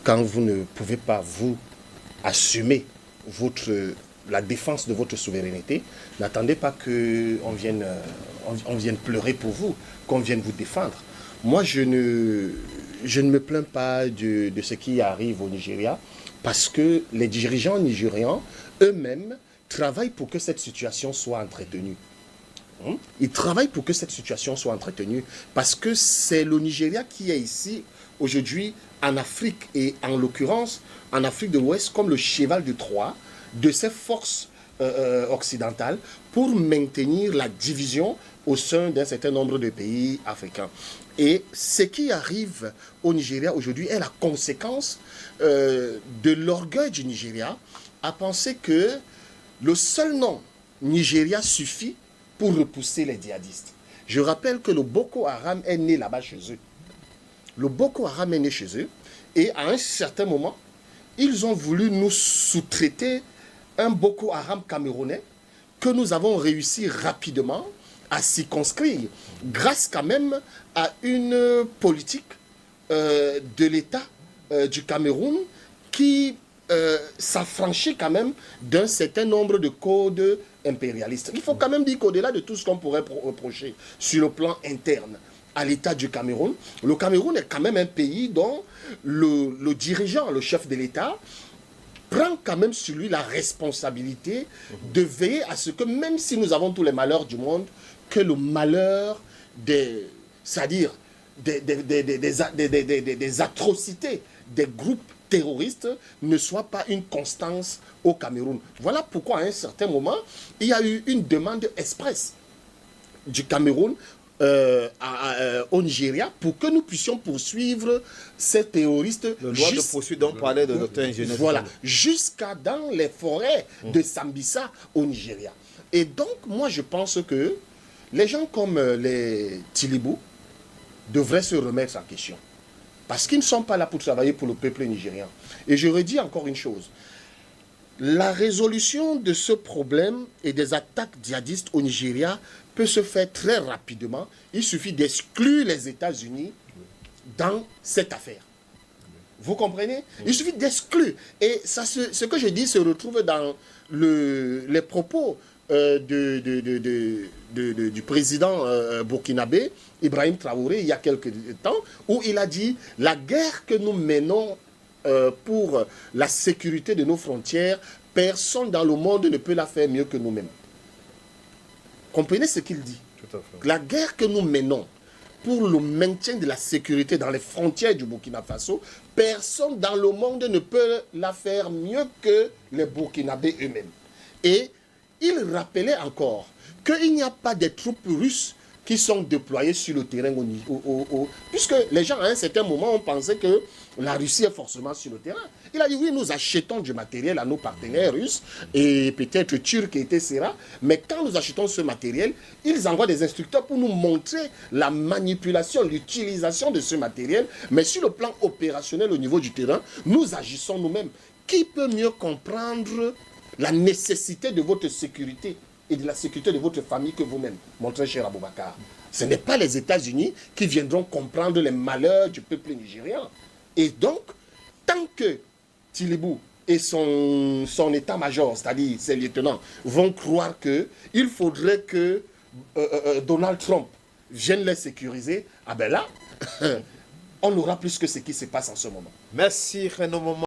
quand vous ne pouvez pas, vous, assumer la défense de votre souveraineté, n'attendez pas qu'on vienne, on vienne pleurer pour vous, qu'on vienne vous défendre. Moi, je ne me plains pas de ce qui arrive au Nigeria, parce que les dirigeants nigérians, eux-mêmes, travaillent pour que cette situation soit entretenue. Ils travaillent pour que cette situation soit entretenue, parce que c'est le Nigeria qui est ici, aujourd'hui, en Afrique, et en l'occurrence, en Afrique de l'Ouest, comme le cheval de Troie de ces forces occidentales pour maintenir la division au sein d'un certain nombre de pays africains. Et ce qui arrive au Nigeria aujourd'hui est la conséquence de l'orgueil du Nigeria à penser que le seul nom Nigeria suffit pour repousser les djihadistes. Je rappelle que le Boko Haram est né là-bas chez eux. Le Boko Haram est né chez eux et à un certain moment, ils ont voulu nous sous-traiter un Boko Haram camerounais que nous avons réussi rapidement à circonscrire grâce quand même à une politique de l'État du Cameroun qui s'affranchit quand même d'un certain nombre de codes impérialistes. Il faut quand même dire qu'au-delà de tout ce qu'on pourrait reprocher sur le plan interne à l'État du Cameroun, le Cameroun est quand même un pays dont le dirigeant, le chef de l'État, prend quand même sur lui la responsabilité de veiller à ce que, même si nous avons tous les malheurs du monde, que le malheur c'est-à-dire des atrocités des groupes terroristes ne soit pas une constance au Cameroun. Voilà pourquoi à un certain moment, il y a eu une demande express du Cameroun au Nigeria pour que nous puissions poursuivre ces terroristes. Le droit de poursuite dont parlait de notre ingénieur. Voilà, jusqu'à dans les forêts de Sambisa au Nigeria. Et donc, moi, je pense que les gens comme les Tilibou devraient se remettre en question. Parce qu'ils ne sont pas là pour travailler pour le peuple nigérian. Et je redis encore une chose. La résolution de ce problème et des attaques djihadistes au Nigeria peut se faire très rapidement. Il suffit d'exclure les États-Unis dans cette affaire. Vous comprenez? Il suffit d'exclure. Et ça, ce que je dis se retrouve dans les propos du président burkinabé, Ibrahim Traoré, il y a quelques temps, où il a dit « La guerre que nous menons pour la sécurité de nos frontières, personne dans le monde ne peut la faire mieux que nous-mêmes. » Comprenez ce qu'il dit? Tout à fait. La guerre que nous menons pour le maintien de la sécurité dans les frontières du Burkina Faso, personne dans le monde ne peut la faire mieux que les Burkinabés eux-mêmes. Et il rappelait encore qu'il n'y a pas de troupes russes qui sont déployées sur le terrain puisque les gens à un certain moment ont pensé que la Russie est forcément sur le terrain. Il a dit oui, nous achetons du matériel à nos partenaires russes et peut-être turcs, etc. Mais quand nous achetons ce matériel, ils envoient des instructeurs pour nous montrer la manipulation, l'utilisation de ce matériel. Mais sur le plan opérationnel au niveau du terrain, nous agissons nous-mêmes. Qui peut mieux comprendre la nécessité de votre sécurité et de la sécurité de votre famille que vous-même, mon très cher Aboubakar? Ce n'est pas les États-Unis qui viendront comprendre les malheurs du peuple nigérian. Et donc, tant que Tilibou et son état-major, c'est-à-dire ses lieutenants, vont croire qu'il faudrait que Donald Trump vienne les sécuriser, ah ben là, on aura plus que ce qui se passe en ce moment. Merci, Renaud Moment.